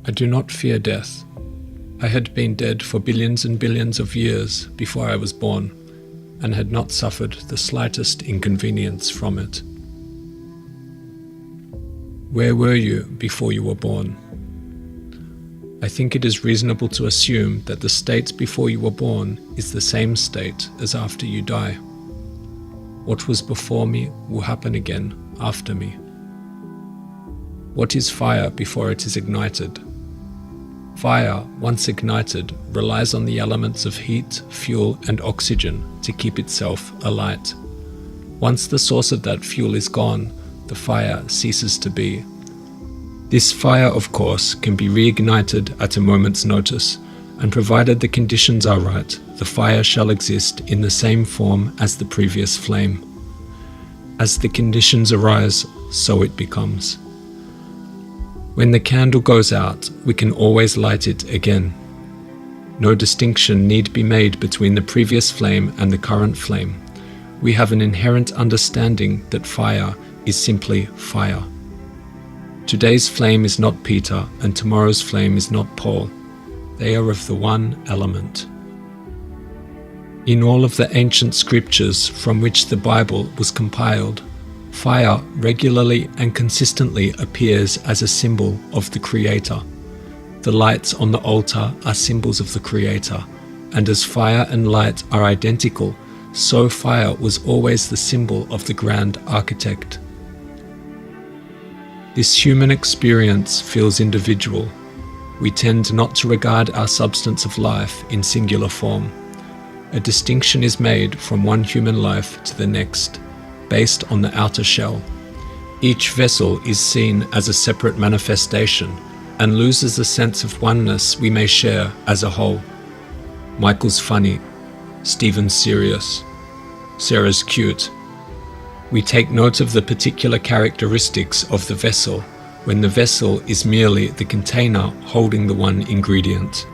I do not fear death. I had been dead for billions and billions of years before I was born, and had not suffered the slightest inconvenience from it. Where were you before you were born? I think it is reasonable to assume that the state before you were born is the same state as after you die. What was before me will happen again after me. What is fire before it is ignited? Fire, once ignited, relies on the elements of heat, fuel, and oxygen to keep itself alight. Once the source of that fuel is gone, the fire ceases to be. This fire, of course, can be reignited at a moment's notice, and provided the conditions are right, the fire shall exist in the same form as the previous flame. As the conditions arise, so it becomes. When the candle goes out, we can always light it again. No distinction need be made between the previous flame and the current flame. We have an inherent understanding that fire is simply fire. Today's flame is not Peter, and tomorrow's flame is not Paul. They are of the one element. In all of the ancient scriptures from which the Bible was compiled, fire regularly and consistently appears as a symbol of the Creator. The lights on the altar are symbols of the Creator, and as fire and light are identical, so fire was always the symbol of the Grand Architect. This human experience feels individual. We tend not to regard our substance of life in singular form. A distinction is made from one human life to the next, based on the outer shell. Each vessel is seen as a separate manifestation and loses the sense of oneness we may share as a whole. Michael's funny, Stephen's serious, Sarah's cute. We take note of the particular characteristics of the vessel when the vessel is merely the container holding the one ingredient.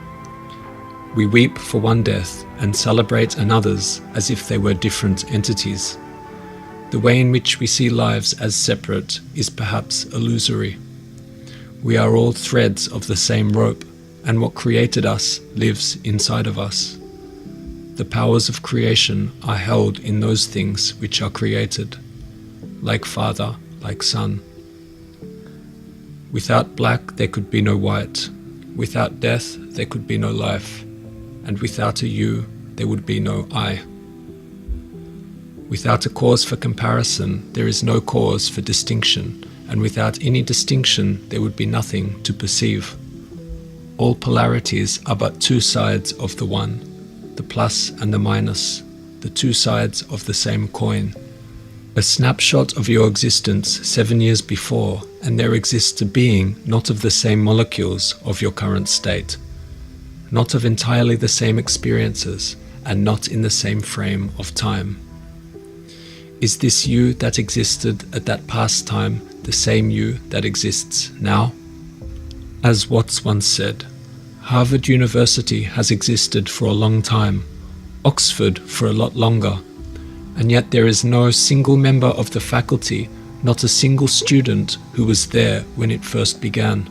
We weep for one death and celebrate another's as if they were different entities. The way in which we see lives as separate is perhaps illusory. We are all threads of the same rope, and what created us lives inside of us. The powers of creation are held in those things which are created, like Father, like Son. Without black there could be no white, without death there could be no life, and without a you there would be no I. Without a cause for comparison, there is no cause for distinction, and without any distinction, there would be nothing to perceive. All polarities are but two sides of the one, the plus and the minus, the two sides of the same coin. A snapshot of your existence 7 years before, and there exists a being not of the same molecules of your current state, not of entirely the same experiences, and not in the same frame of time. Is this you that existed at that past time the same you that exists now? As Watts once said, Harvard University has existed for a long time, Oxford for a lot longer, and yet there is no single member of the faculty, not a single student who was there when it first began.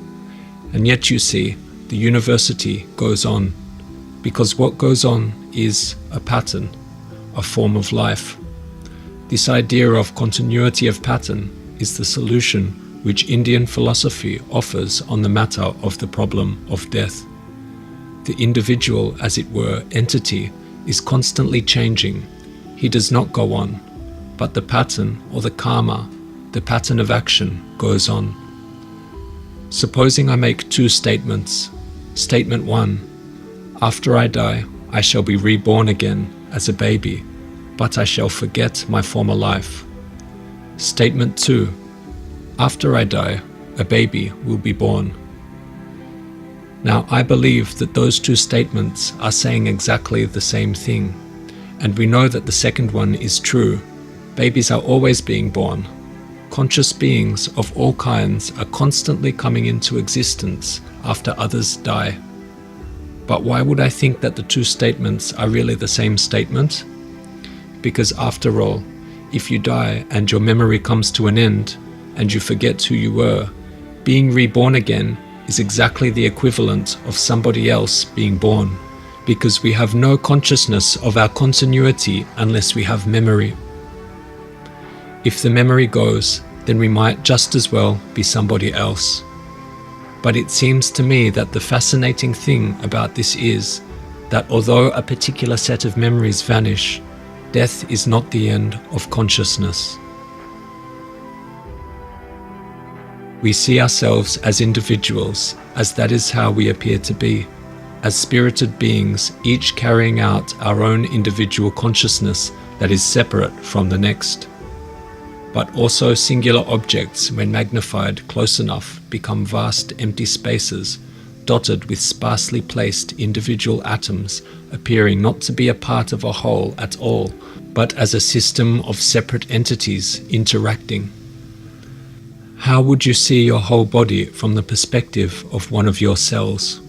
And yet you see, the university goes on, because what goes on is a pattern, a form of life. This idea of continuity of pattern is the solution which Indian philosophy offers on the matter of the problem of death. The individual, as it were, entity, is constantly changing. He does not go on, but the pattern or the karma, the pattern of action, goes on. Supposing I make two statements. Statement 1, after I die, I shall be reborn again as a baby, but I shall forget my former life. Statement 2, after I die, a baby will be born. Now, I believe that those two statements are saying exactly the same thing, and we know that the second one is true. Babies are always being born. Conscious beings of all kinds are constantly coming into existence after others die. But why would I think that the two statements are really the same statement? Because after all, if you die and your memory comes to an end, and you forget who you were, being reborn again is exactly the equivalent of somebody else being born, because we have no consciousness of our continuity unless we have memory. If the memory goes, then we might just as well be somebody else. But it seems to me that the fascinating thing about this is that although a particular set of memories vanish, death is not the end of consciousness. We see ourselves as individuals, as that is how we appear to be, as spirited beings, each carrying out our own individual consciousness that is separate from the next. But also singular objects, when magnified close enough, become vast empty spaces, dotted with sparsely placed individual atoms, appearing not to be a part of a whole at all, but as a system of separate entities interacting. How would you see your whole body from the perspective of one of your cells?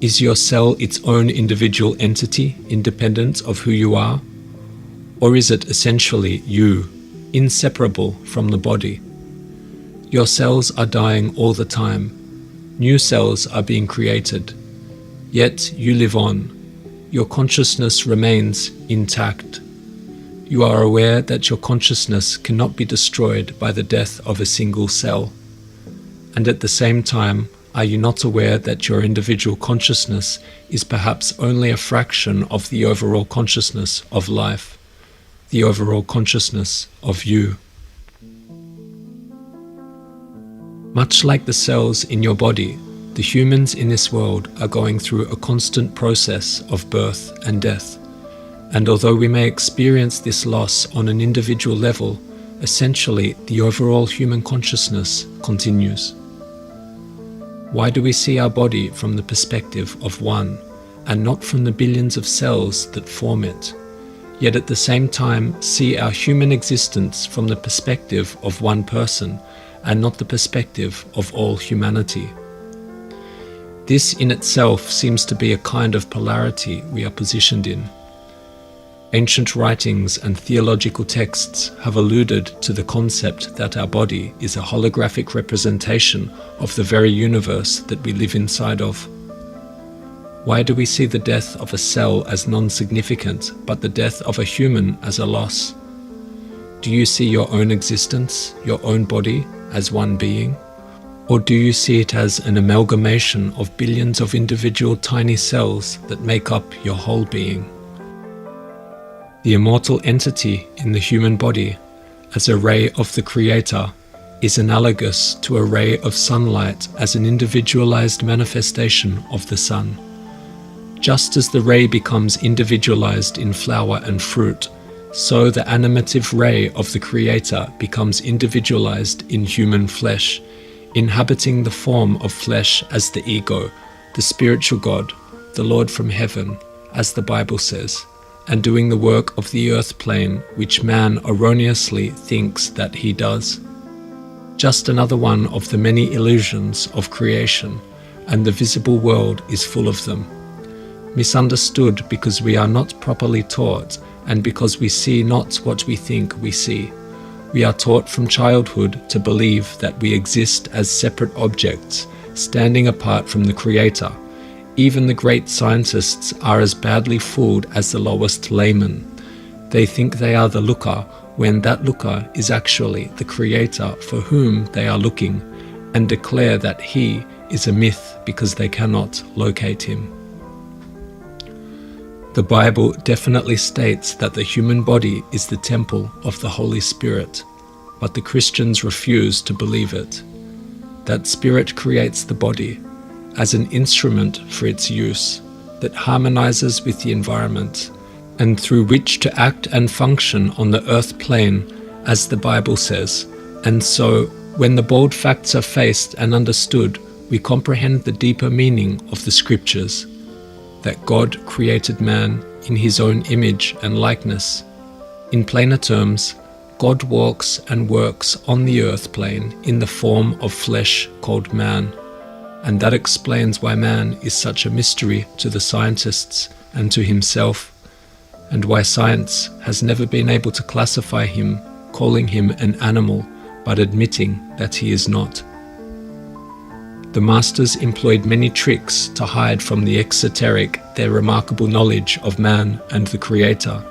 Is your cell its own individual entity, independent of who you are? Or is it essentially you, inseparable from the body? Your cells are dying all the time. New cells are being created. Yet you live on. Your consciousness remains intact. You are aware that your consciousness cannot be destroyed by the death of a single cell. And at the same time, are you not aware that your individual consciousness is perhaps only a fraction of the overall consciousness of life, the overall consciousness of you? Much like the cells in your body, the humans in this world are going through a constant process of birth and death. And although we may experience this loss on an individual level, essentially the overall human consciousness continues. Why do we see our body from the perspective of one, and not from the billions of cells that form it, yet at the same time see our human existence from the perspective of one person, and not the perspective of all humanity? This in itself seems to be a kind of polarity we are positioned in. Ancient writings and theological texts have alluded to the concept that our body is a holographic representation of the very universe that we live inside of. Why do we see the death of a cell as non-significant, but the death of a human as a loss? Do you see your own existence, your own body, as one being? Or do you see it as an amalgamation of billions of individual tiny cells that make up your whole being? The immortal entity in the human body, as a ray of the Creator, is analogous to a ray of sunlight as an individualized manifestation of the sun. Just as the ray becomes individualized in flower and fruit, so the animative ray of the Creator becomes individualized in human flesh, inhabiting the form of flesh as the ego, the spiritual God, the Lord from heaven, as the Bible says, and doing the work of the earth plane which man erroneously thinks that he does. Just another one of the many illusions of creation, and the visible world is full of them. Misunderstood because we are not properly taught, and because we see not what we think we see. We are taught from childhood to believe that we exist as separate objects, standing apart from the Creator. Even the great scientists are as badly fooled as the lowest layman. They think they are the looker, when that looker is actually the Creator for whom they are looking, and declare that He is a myth because they cannot locate Him. The Bible definitely states that the human body is the temple of the Holy Spirit, but the Christians refuse to believe it. That Spirit creates the body as an instrument for its use, that harmonizes with the environment, and through which to act and function on the earth plane, as the Bible says. And so, when the bold facts are faced and understood, we comprehend the deeper meaning of the Scriptures, that God created man in His own image and likeness. In plainer terms, God walks and works on the earth plane in the form of flesh called man. And that explains why man is such a mystery to the scientists and to himself, and why science has never been able to classify him, calling him an animal, but admitting that he is not. The masters employed many tricks to hide from the exoteric their remarkable knowledge of man and the Creator,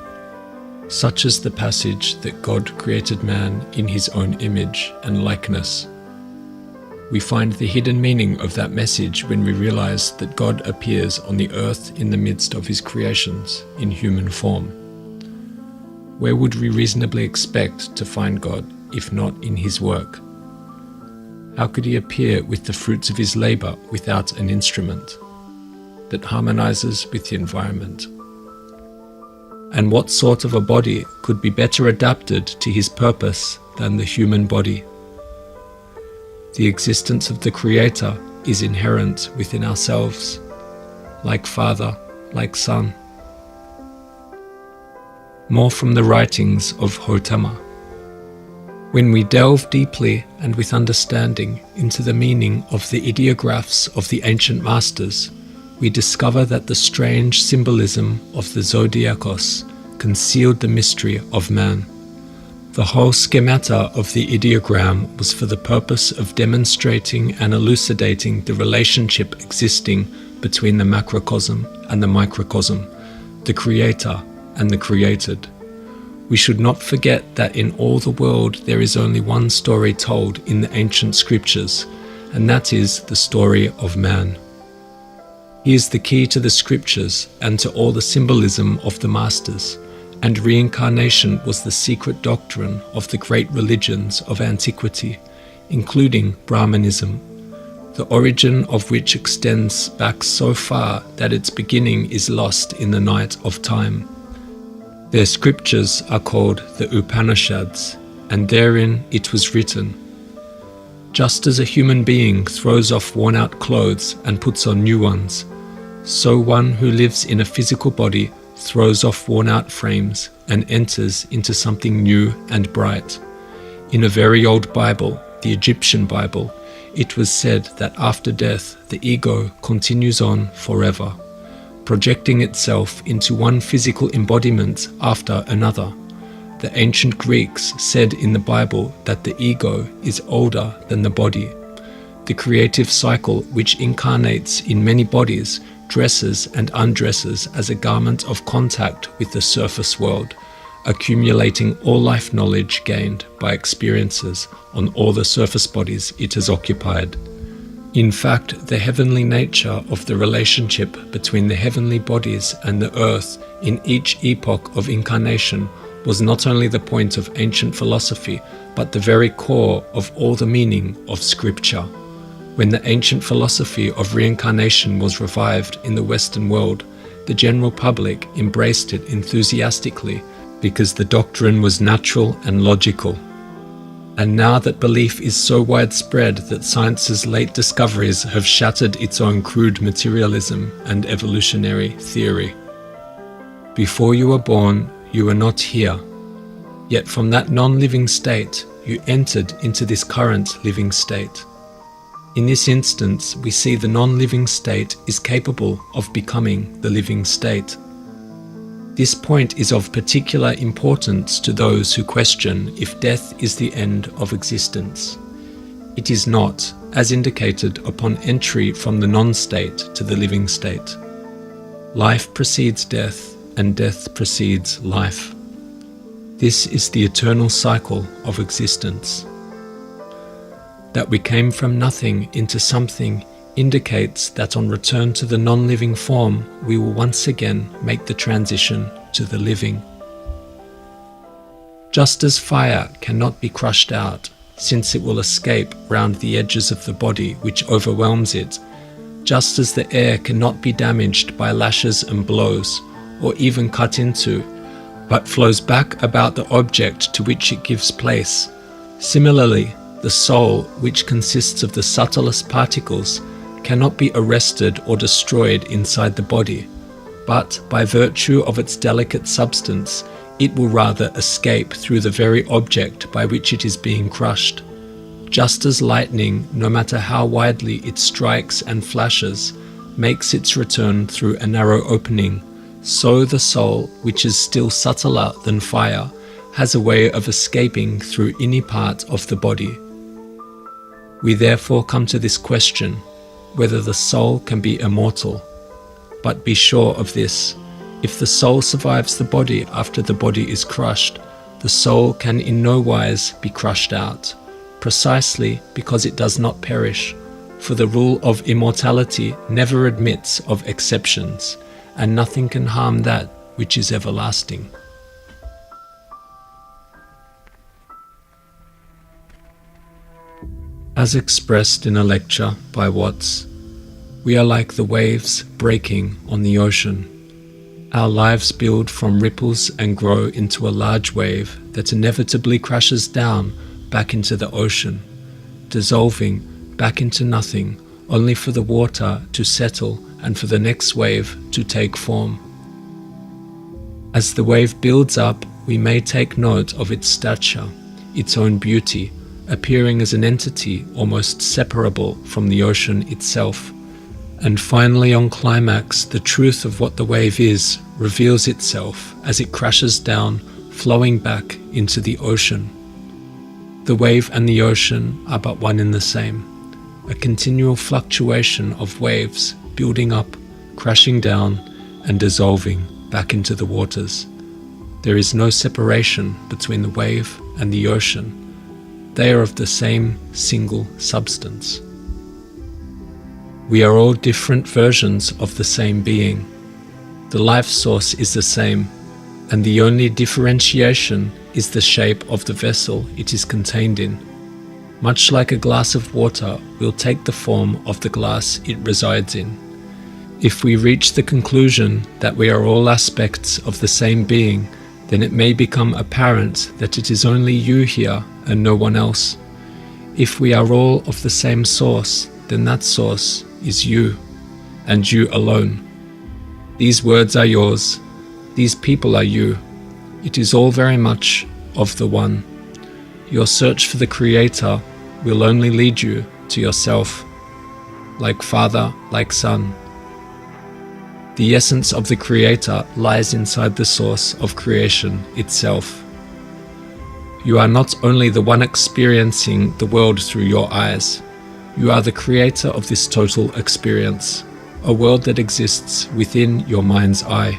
such as the passage that God created man in his own image and likeness. We find the hidden meaning of that message when we realize that God appears on the earth in the midst of his creations in human form. Where would we reasonably expect to find God if not in his work? How could he appear with the fruits of his labor without an instrument that harmonizes with the environment? And what sort of a body could be better adapted to his purpose than the human body? The existence of the Creator is inherent within ourselves, like Father, like Son. More from the writings of Gautama. When we delve deeply and with understanding into the meaning of the ideographs of the ancient masters, we discover that the strange symbolism of the zodiacos concealed the mystery of man. The whole schemata of the ideogram was for the purpose of demonstrating and elucidating the relationship existing between the macrocosm and the microcosm, the creator and the created. We should not forget that in all the world there is only one story told in the ancient scriptures, and that is the story of man. He is the key to the scriptures and to all the symbolism of the masters, and reincarnation was the secret doctrine of the great religions of antiquity, including Brahmanism, the origin of which extends back so far that its beginning is lost in the night of time. Their scriptures are called the Upanishads, and therein it was written, "Just as a human being throws off worn-out clothes and puts on new ones, so one who lives in a physical body throws off worn-out frames and enters into something new and bright." In a very old Bible, the Egyptian Bible, it was said that after death the ego continues on forever, projecting itself into one physical embodiment after another. The ancient Greeks said in the Bible that the ego is older than the body. The creative cycle, which incarnates in many bodies, dresses and undresses as a garment of contact with the surface world, accumulating all life knowledge gained by experiences on all the surface bodies it has occupied. In fact, the heavenly nature of the relationship between the heavenly bodies and the earth in each epoch of incarnation was not only the point of ancient philosophy, but the very core of all the meaning of scripture. When the ancient philosophy of reincarnation was revived in the Western world, the general public embraced it enthusiastically because the doctrine was natural and logical. And now that belief is so widespread that science's late discoveries have shattered its own crude materialism and evolutionary theory. Before you were born, you were not here. Yet from that non-living state, you entered into this current living state. In this instance, we see the non-living state is capable of becoming the living state. This point is of particular importance to those who question if death is the end of existence. It is not, as indicated upon entry from the non-state to the living state. Life precedes death, and death precedes life. This is the eternal cycle of existence. That we came from nothing into something indicates that on return to the non-living form, we will once again make the transition to the living. Just as fire cannot be crushed out, since it will escape round the edges of the body which overwhelms it, just as the air cannot be damaged by lashes and blows, or even cut into, but flows back about the object to which it gives place, similarly, the soul, which consists of the subtlest particles, cannot be arrested or destroyed inside the body, but by virtue of its delicate substance, it will rather escape through the very object by which it is being crushed. Just as lightning, no matter how widely it strikes and flashes, makes its return through a narrow opening, so the soul, which is still subtler than fire, has a way of escaping through any part of the body. We therefore come to this question: whether the soul can be immortal. But be sure of this: if the soul survives the body after the body is crushed, the soul can in no wise be crushed out, precisely because it does not perish, for the rule of immortality never admits of exceptions, and nothing can harm that which is everlasting. As expressed in a lecture by Watts, we are like the waves breaking on the ocean. Our lives build from ripples and grow into a large wave that inevitably crashes down back into the ocean, dissolving back into nothing, only for the water to settle and for the next wave to take form. As the wave builds up, we may take note of its stature, its own beauty, appearing as an entity almost separable from the ocean itself. And finally, on climax, the truth of what the wave is reveals itself as it crashes down, flowing back into the ocean. The wave and the ocean are but one and the same, a continual fluctuation of waves building up, crashing down, and dissolving back into the waters. There is no separation between the wave and the ocean. They are of the same single substance. We are all different versions of the same being. The life source is the same, and the only differentiation is the shape of the vessel it is contained in. Much like a glass of water will take the form of the glass it resides in. If we reach the conclusion that we are all aspects of the same being, then it may become apparent that it is only you here and no one else. If we are all of the same source, then that source is you, and you alone. These words are yours. These people are you. It is all very much of the one. Your search for the Creator will only lead you to yourself, like Father, like Son. The essence of the Creator lies inside the source of creation itself. You are not only the one experiencing the world through your eyes, you are the creator of this total experience, a world that exists within your mind's eye.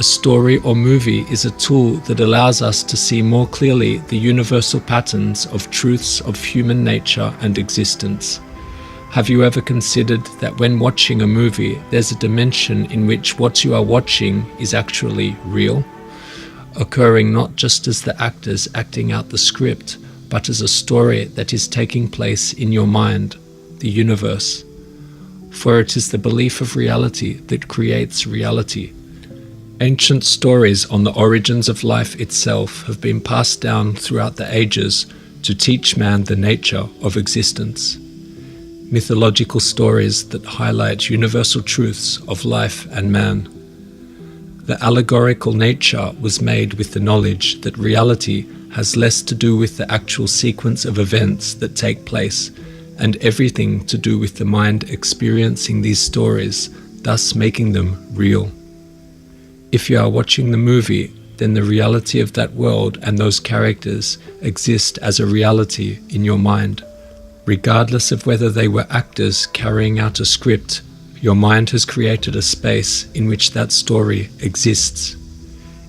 A story or movie is a tool that allows us to see more clearly the universal patterns of truths of human nature and existence. Have you ever considered that when watching a movie, there's a dimension in which what you are watching is actually real, occurring not just as the actors acting out the script, but as a story that is taking place in your mind, the universe? For it is the belief of reality that creates reality. Ancient stories on the origins of life itself have been passed down throughout the ages to teach man the nature of existence. Mythological stories that highlight universal truths of life and man. The allegorical nature was made with the knowledge that reality has less to do with the actual sequence of events that take place, and everything to do with the mind experiencing these stories, thus making them real. If you are watching the movie, then the reality of that world and those characters exist as a reality in your mind. Regardless of whether they were actors carrying out a script, your mind has created a space in which that story exists,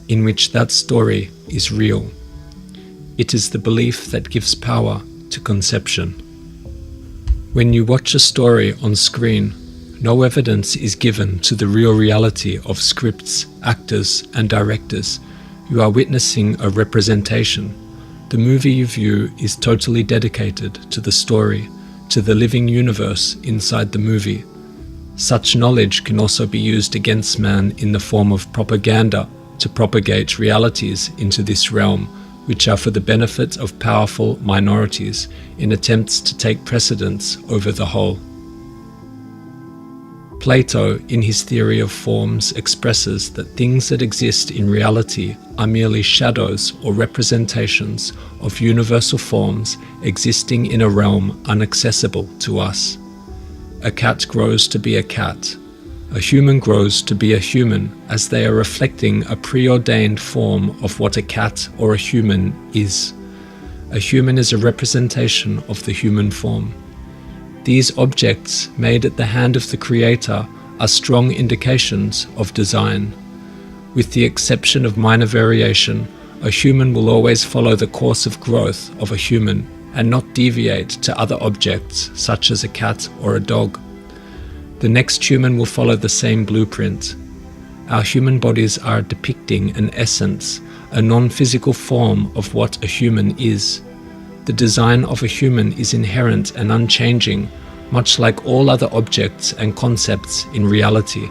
in which that story is real. It is the belief that gives power to conception. When you watch a story on screen, no evidence is given to the real reality of scripts, actors, and directors. You are witnessing a representation. The movie you view is totally dedicated to the story, to the living universe inside the movie. Such knowledge can also be used against man in the form of propaganda to propagate realities into this realm, which are for the benefit of powerful minorities in attempts to take precedence over the whole. Plato, in his theory of forms, expresses that things that exist in reality are merely shadows or representations of universal forms existing in a realm inaccessible to us. A cat grows to be a cat. A human grows to be a human, as they are reflecting a preordained form of what a cat or a human is. A human is a representation of the human form. These objects, made at the hand of the Creator, are strong indications of design. With the exception of minor variation, a human will always follow the course of growth of a human and not deviate to other objects, such as a cat or a dog. The next human will follow the same blueprint. Our human bodies are depicting an essence, a non-physical form of what a human is. The design of a human is inherent and unchanging, much like all other objects and concepts in reality.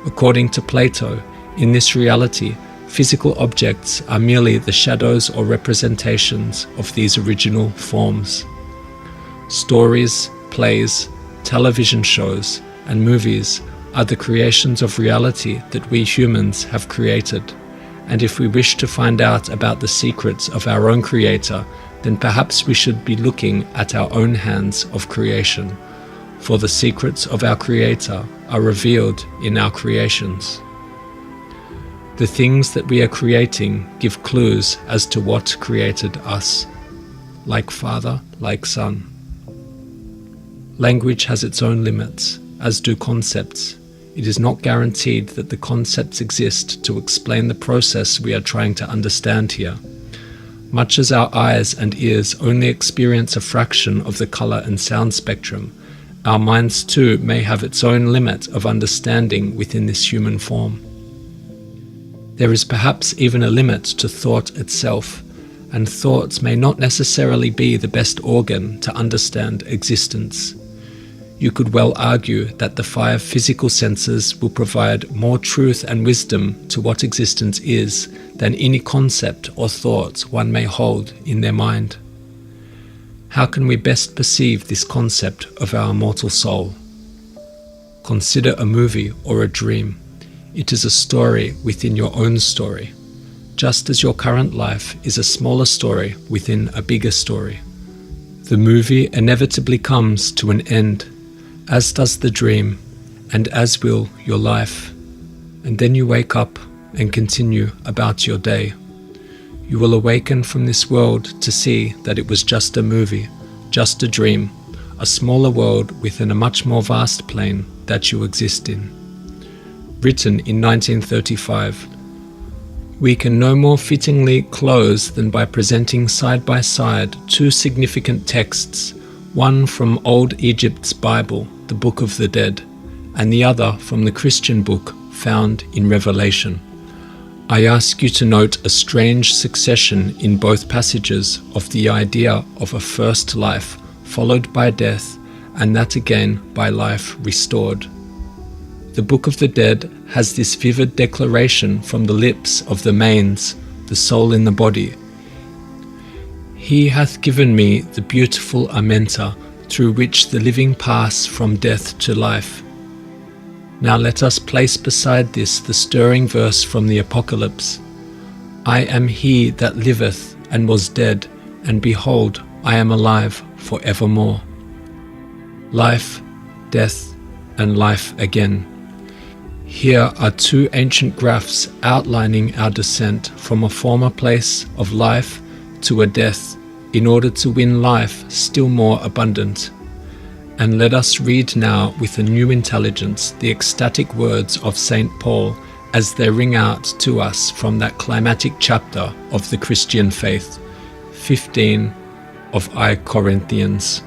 According to Plato, in this reality, physical objects are merely the shadows or representations of these original forms. Stories, plays, television shows, and movies are the creations of reality that we humans have created. And if we wish to find out about the secrets of our own Creator, then perhaps we should be looking at our own hands of creation, for the secrets of our Creator are revealed in our creations. The things that we are creating give clues as to what created us, like Father, like Son. Language has its own limits, as do concepts. It is not guaranteed that the concepts exist to explain the process we are trying to understand here. Much as our eyes and ears only experience a fraction of the color and sound spectrum, our minds too may have its own limit of understanding within this human form. There is perhaps even a limit to thought itself, and thoughts may not necessarily be the best organ to understand existence. You could well argue that the 5 physical senses will provide more truth and wisdom to what existence is than any concept or thought one may hold in their mind. How can we best perceive this concept of our mortal soul? Consider a movie or a dream. It is a story within your own story, just as your current life is a smaller story within a bigger story. The movie inevitably comes to an end, as does the dream, and as will your life. And then you wake up and continue about your day. You will awaken from this world to see that it was just a movie, just a dream, a smaller world within a much more vast plane that you exist in. Written in 1935, we can no more fittingly close than by presenting side by side 2 significant texts, one from Old Egypt's Bible, the Book of the Dead, and the other from the Christian book found in Revelation. I ask you to note a strange succession in both passages of the idea of a first life followed by death, and that again by life restored. The Book of the Dead has this vivid declaration from the lips of the manes, the soul in the body. He hath given me the beautiful Amenta, through which the living pass from death to life. Now let us place beside this the stirring verse from the Apocalypse. I am he that liveth and was dead, and behold, I am alive for evermore. Life, death, and life again. Here are 2 ancient graphs outlining our descent from a former place of life to a death, in order to win life still more abundant. And let us read now with a new intelligence the ecstatic words of St. Paul as they ring out to us from that climatic chapter of the Christian faith, 15 of I Corinthians.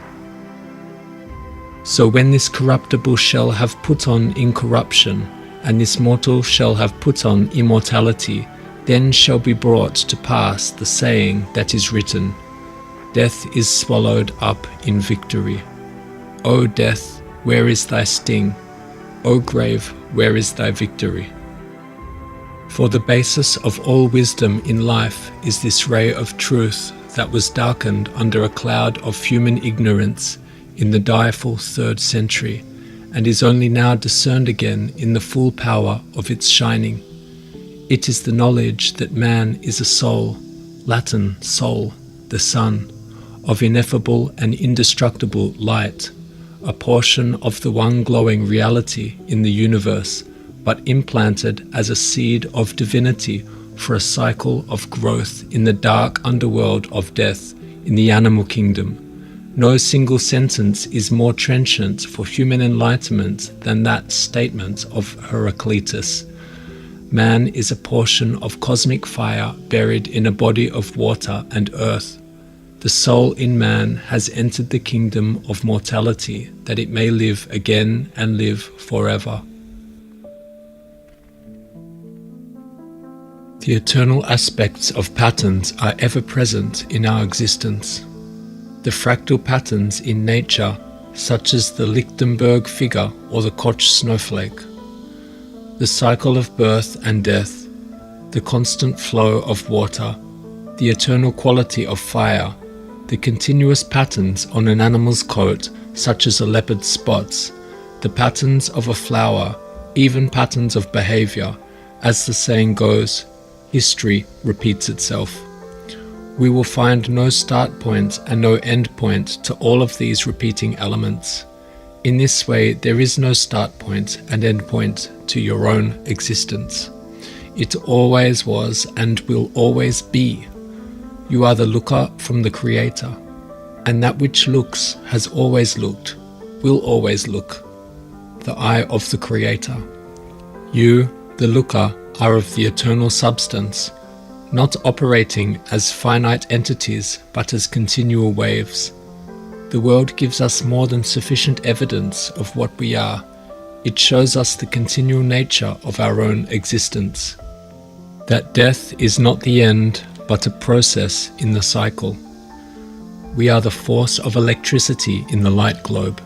So when this corruptible shall have put on incorruption, and this mortal shall have put on immortality, then shall be brought to pass the saying that is written, Death is swallowed up in victory. O death, where is thy sting? O grave, where is thy victory? For the basis of all wisdom in life is this ray of truth that was darkened under a cloud of human ignorance in the direful 3rd century, and is only now discerned again in the full power of its shining. It is the knowledge that man is a soul, Latin sol, the sun, of ineffable and indestructible light, a portion of the one glowing reality in the universe, but implanted as a seed of divinity for a cycle of growth in the dark underworld of death in the animal kingdom, No single sentence is more trenchant for human enlightenment than that statement of Heraclitus. Man is a portion of cosmic fire buried in a body of water and earth. The soul in man has entered the kingdom of mortality, that it may live again and live forever. The eternal aspects of patterns are ever present in our existence. The fractal patterns in nature, such as the Lichtenberg figure or the Koch snowflake. The cycle of birth and death, the constant flow of water, the eternal quality of fire, the continuous patterns on an animal's coat, such as a leopard's spots, the patterns of a flower, even patterns of behavior. As the saying goes, history repeats itself. We will find no start point and no end point to all of these repeating elements. In this way, there is no start point and end point to your own existence. It always was and will always be. You are the looker from the Creator, and that which looks has always looked, will always look, the eye of the Creator. You, the looker, are of the eternal substance, not operating as finite entities but as continual waves. The world gives us more than sufficient evidence of what we are. It shows us the continual nature of our own existence. That death is not the end, but a process in the cycle. We are the force of electricity in the light globe,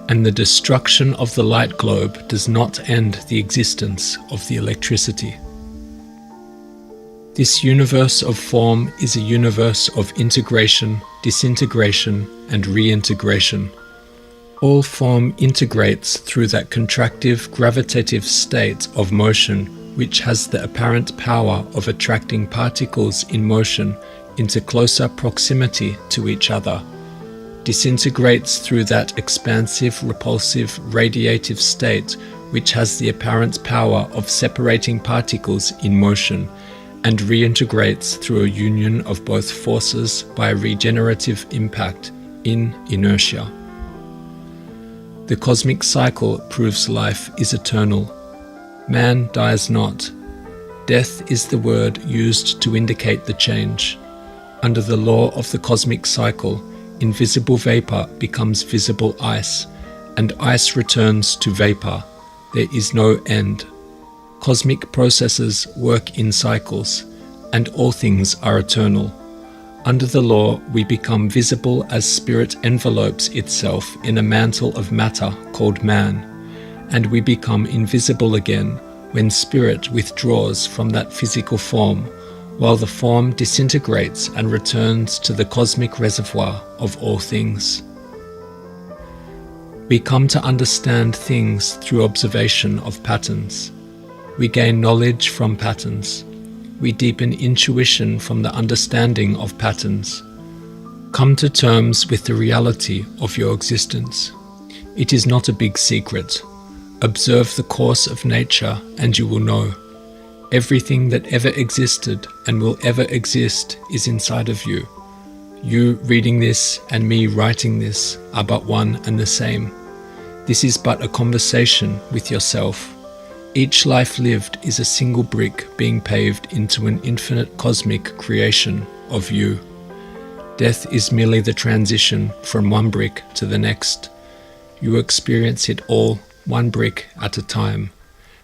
and the destruction of the light globe does not end the existence of the electricity. This universe of form is a universe of integration, disintegration, and reintegration. All form integrates through that contractive, gravitative state of motion, which has the apparent power of attracting particles in motion into closer proximity to each other, disintegrates through that expansive, repulsive, radiative state, which has the apparent power of separating particles in motion, and reintegrates through a union of both forces by a regenerative impact in inertia. The cosmic cycle proves life is eternal. Man dies not. Death is the word used to indicate the change. Under the law of the cosmic cycle, invisible vapor becomes visible ice, and ice returns to vapor. There is no end. Cosmic processes work in cycles, and all things are eternal. Under the law, we become visible as spirit envelopes itself in a mantle of matter called man, and we become invisible again when spirit withdraws from that physical form, while the form disintegrates and returns to the cosmic reservoir of all things. We come to understand things through observation of patterns. We gain knowledge from patterns. We deepen intuition from the understanding of patterns. Come to terms with the reality of your existence. It is not a big secret. Observe the course of nature and you will know. Everything that ever existed and will ever exist is inside of you. You reading this and me writing this are but one and the same. This is but a conversation with yourself. Each life lived is a single brick being paved into an infinite cosmic creation of you. Death is merely the transition from one brick to the next. You experience it all, one brick at a time,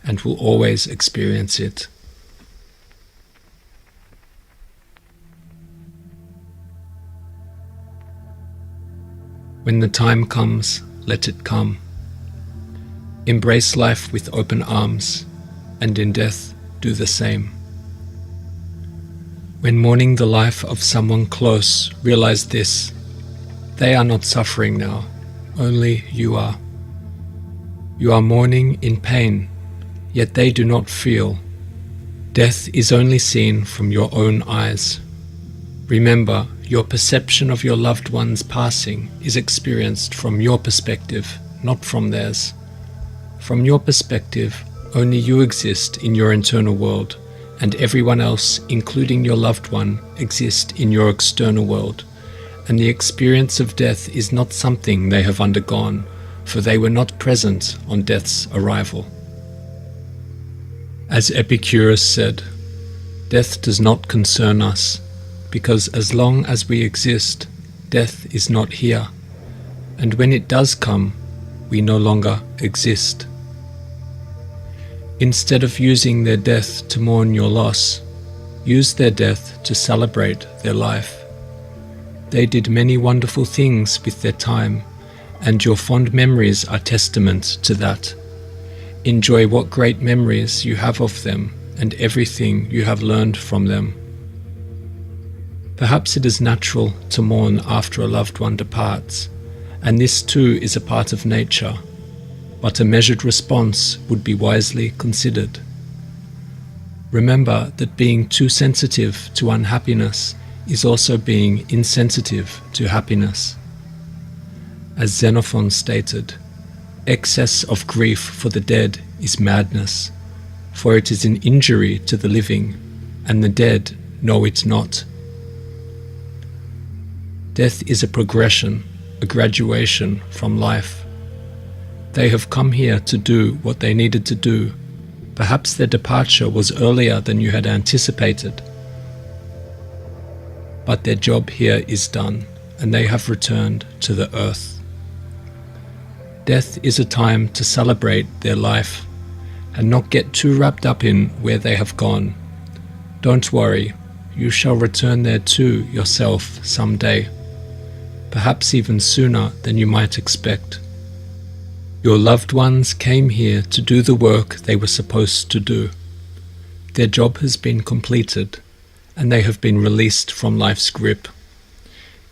and will always experience it. When the time comes, let it come. Embrace life with open arms, and in death do the same. When mourning the life of someone close, realize this: they are not suffering now, only you are. You are mourning in pain, yet they do not feel. Death is only seen from your own eyes. Remember, your perception of your loved one's passing is experienced from your perspective, not from theirs. From your perspective, only you exist in your internal world, and everyone else, including your loved one, exists in your external world. and the experience of death is not something they have undergone, for they were not present on death's arrival. As Epicurus said, death does not concern us, because as long as we exist, death is not here, and when it does come, we no longer exist. Instead of using their death to mourn your loss, use their death to celebrate their life. They did many wonderful things with their time, and your fond memories are testament to that. Enjoy what great memories you have of them and everything you have learned from them. Perhaps it is natural to mourn after a loved one departs, and this too is a part of nature, but a measured response would be wisely considered. Remember that being too sensitive to unhappiness is also being insensitive to happiness. As Xenophon stated, excess of grief for the dead is madness, for it is an injury to the living, and the dead know it not. Death is a progression, a graduation from life. They have come here to do what they needed to do. Perhaps their departure was earlier than you had anticipated, but their job here is done, and they have returned to the earth. Death is a time to celebrate their life and not get too wrapped up in where they have gone. Don't worry, you shall return there too yourself someday, perhaps even sooner than you might expect. Your loved ones came here to do the work they were supposed to do. Their job has been completed, and they have been released from life's grip.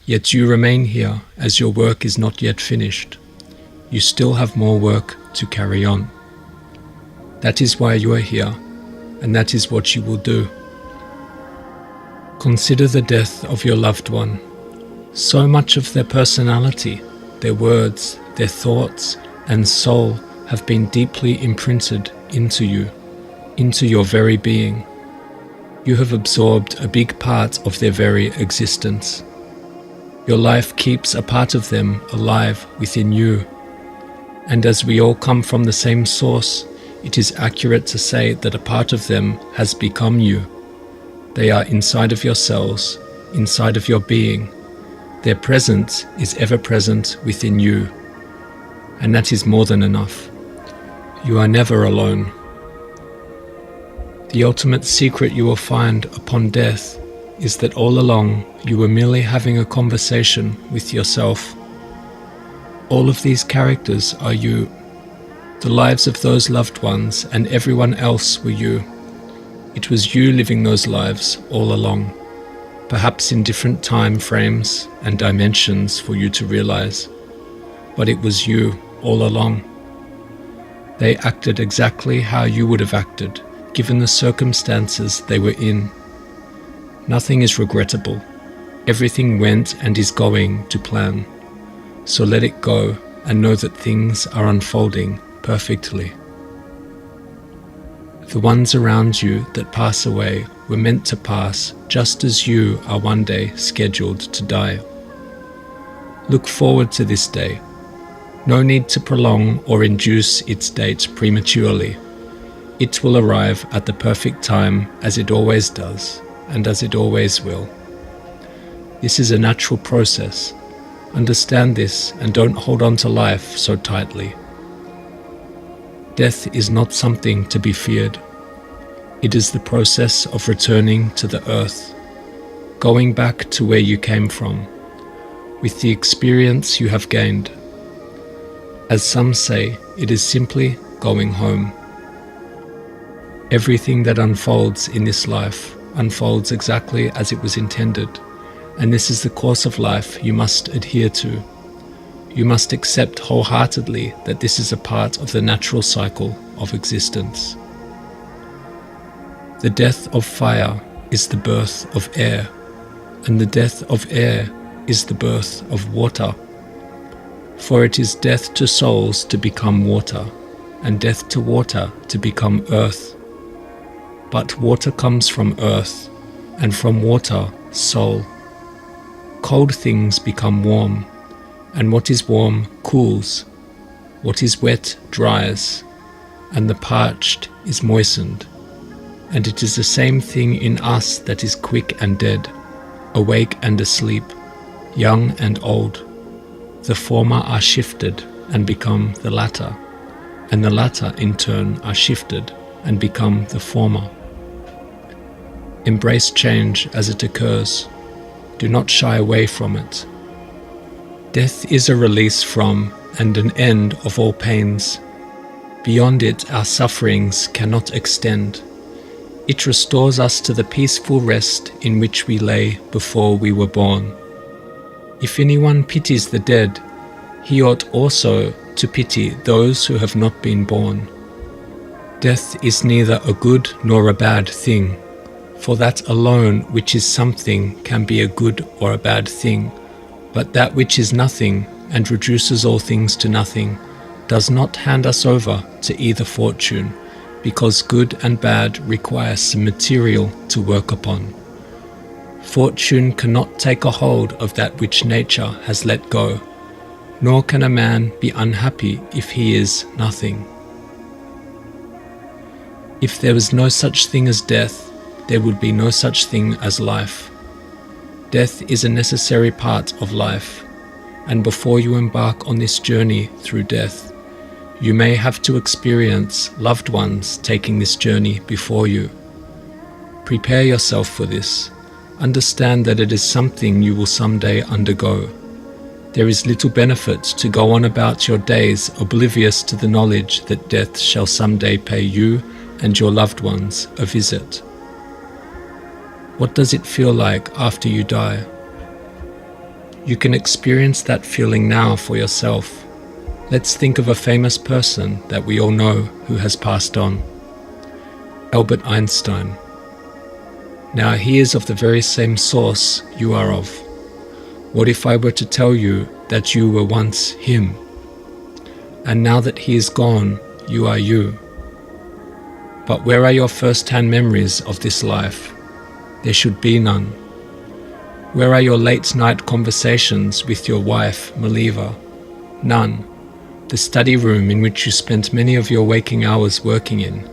Yet you remain here as your work is not yet finished. You still have more work to carry on. That is why you are here, and that is what you will do. Consider the death of your loved one. So much of their personality, their words, their thoughts, and soul have been deeply imprinted into you, into your very being. You have absorbed a big part of their very existence. Your life keeps a part of them alive within you. And as we all come from the same source, it is accurate to say that a part of them has become you. They are inside of your cells, inside of your being. Their presence is ever present within you. And that is more than enough. You are never alone. The ultimate secret you will find upon death is that all along you were merely having a conversation with yourself. All of these characters are you. The lives of those loved ones and everyone else were you. It was you living those lives all along, perhaps in different time frames and dimensions for you to realize. But it was you all along. They acted exactly how you would have acted, given the circumstances they were in. Nothing is regrettable. Everything went and is going to plan. So let it go and know that things are unfolding perfectly. The ones around you that pass away were meant to pass just as you are one day scheduled to die. Look forward to this day. No need to prolong or induce its date prematurely. It will arrive at the perfect time, as it always does, and as it always will. This is a natural process. Understand this and don't hold on to life so tightly. Death is not something to be feared. It is the process of returning to the earth, going back to where you came from, with the experience you have gained. As some say, it is simply going home. Everything that unfolds in this life unfolds exactly as it was intended, and this is the course of life you must adhere to. You must accept wholeheartedly that this is a part of the natural cycle of existence. The death of fire is the birth of air, and the death of air is the birth of water. For it is death to souls to become water, and death to water to become earth. But water comes from earth, and from water, soul. cold things become warm, and what is warm cools, what is wet dries, and the parched is moistened. And it is the same thing in us that is quick and dead, awake and asleep, young and old. The former are shifted and become the latter, and the latter in turn are shifted and become the former. Embrace change as it occurs. Do not shy away from it. Death is a release from and an end of all pains. Beyond it, our sufferings cannot extend. It restores us to the peaceful rest in which we lay before we were born. If anyone pities the dead, he ought also to pity those who have not been born. Death is neither a good nor a bad thing, for that alone which is something can be a good or a bad thing, but that which is nothing and reduces all things to nothing does not hand us over to either fortune, because good and bad require some material to work upon. Fortune cannot take a hold of that which nature has let go, nor can a man be unhappy if he is nothing. If there was no such thing as death, there would be no such thing as life. Death is a necessary part of life, and before you embark on this journey through death, you may have to experience loved ones taking this journey before you. Prepare yourself for this. Understand that it is something you will someday undergo. There is little benefit to go on about your days oblivious to the knowledge that death shall someday pay you and your loved ones a visit. What does it feel like after you die? You can experience that feeling now for yourself. Let's think of a famous person that we all know who has passed on. Albert Einstein. Now he is of the very same source you are of. What if I were to tell you that you were once him, and now that he is gone, you are you? But where are your first-hand memories of this life? There should be none. Where are your late-night conversations with your wife, Maliva? None. The study room in which you spent many of your waking hours working in?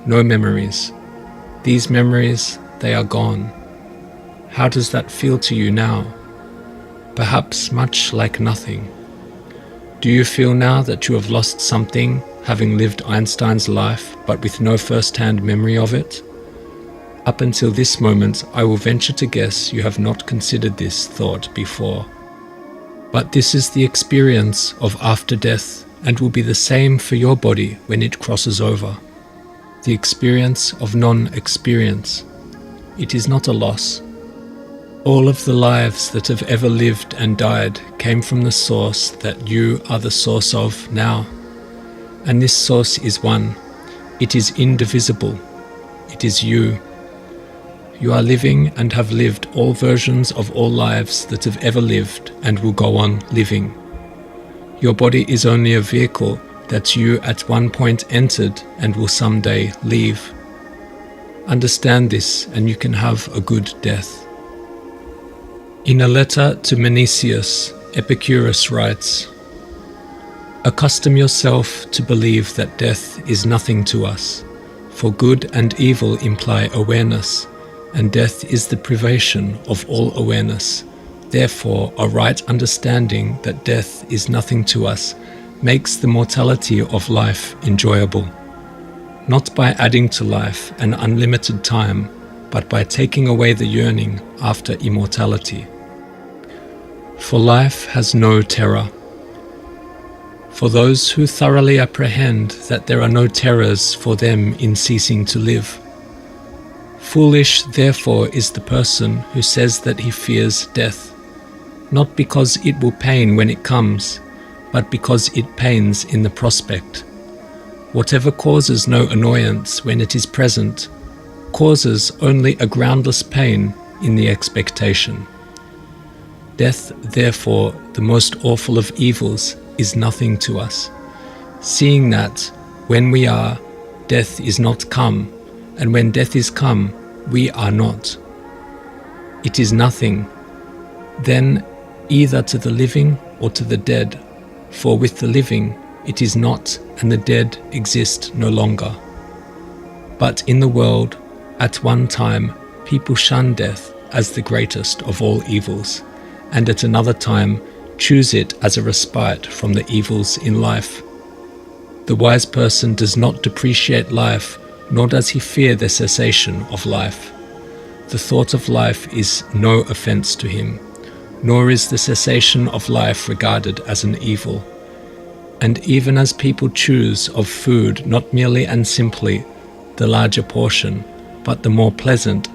No memories. These memories, they are gone. How does that feel to you now? Perhaps much like nothing. Do you feel now that you have lost something, having lived Einstein's life, but with no first-hand memory of it? Up until this moment, I will venture to guess you have not considered this thought before. But this is the experience of after death, and will be the same for your body when it crosses over. The experience of non-experience. It is not a loss. All of the lives that have ever lived and died came from the source that you are the source of now. And this source is one. It is indivisible. It is you. You are living and have lived all versions of all lives that have ever lived and will go on living. Your body is only a vehicle that you at one point entered and will someday leave. Understand this and you can have a good death. In a letter to Menesius, Epicurus writes, "Accustom yourself to believe that death is nothing to us, for good and evil imply awareness, and death is the privation of all awareness. Therefore, a right understanding that death is nothing to us makes the mortality of life enjoyable, not by adding to life an unlimited time, but by taking away the yearning after immortality. For life has no terror. For those who thoroughly apprehend that there are no terrors for them in ceasing to live. Foolish, therefore, is the person who says that he fears death, not because it will pain when it comes, but because it pains in the prospect. Whatever causes no annoyance when it is present, causes only a groundless pain in the expectation. Death, therefore, the most awful of evils, is nothing to us, seeing that, when we are, death is not come, and when death is come, we are not. It is nothing. then either to the living or to the dead, for with the living it is not, and the dead exist no longer. But in the world, at one time, people shun death as the greatest of all evils, and at another time choose it as a respite from the evils in life. The wise person does not depreciate life, nor does he fear the cessation of life. The thought of life is no offense to him, nor is the cessation of life regarded as an evil. And even as people choose of food not merely and simply the larger portion, but the more pleasant,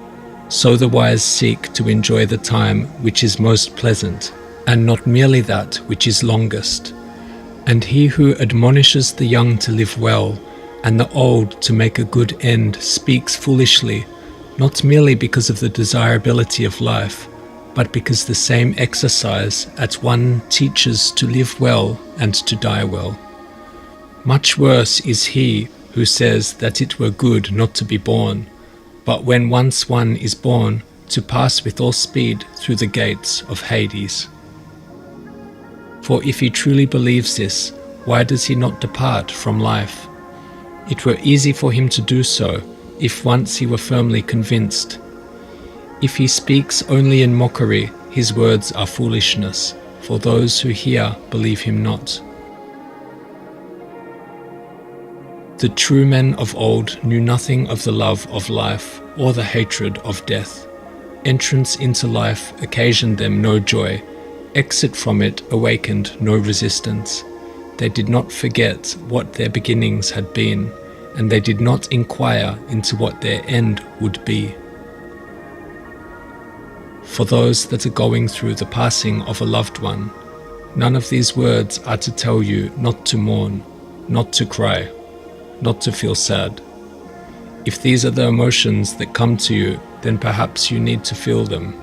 so the wise seek to enjoy the time which is most pleasant, and not merely that which is longest. And he who admonishes the young to live well, and the old to make a good end, speaks foolishly, not merely because of the desirability of life, but because the same exercise at one teaches to live well and to die well. Much worse is he who says that it were good not to be born, but when once one is born, to pass with all speed through the gates of Hades. For if he truly believes this, why does he not depart from life? It were easy for him to do so, if once he were firmly convinced. If he speaks only in mockery, his words are foolishness, for those who hear believe him not. The true men of old knew nothing of the love of life or the hatred of death. Entrance into life occasioned them no joy, exit from it awakened no resistance. They did not forget what their beginnings had been, and they did not inquire into what their end would be. For those that are going through the passing of a loved one, none of these words are to tell you not to mourn, not to cry, not to feel sad. If these are the emotions that come to you, then perhaps you need to feel them.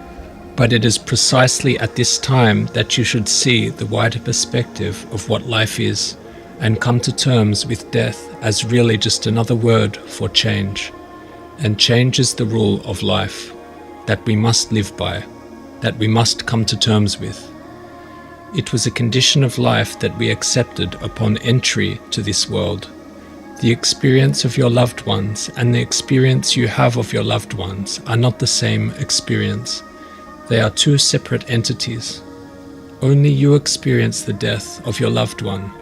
But it is precisely at this time that you should see the wider perspective of what life is, and come to terms with death as really just another word for change. And change is the rule of life, that we must live by, that we must come to terms with. It was a condition of life that we accepted upon entry to this world. The experience of your loved ones and the experience you have of your loved ones are not the same experience. They are two separate entities. Only you experience the death of your loved one.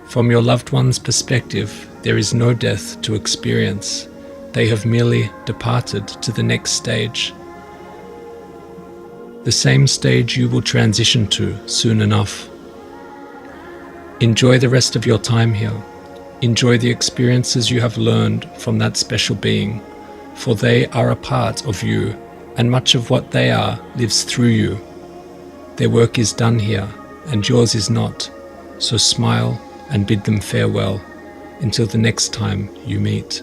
From your loved one's perspective, there is no death to experience. They have merely departed to the next stage. The same stage you will transition to soon enough. Enjoy the rest of your time here. Enjoy the experiences you have learned from that special being, for they are a part of you, and much of what they are lives through you. Their work is done here, and yours is not, so smile and bid them farewell until the next time you meet.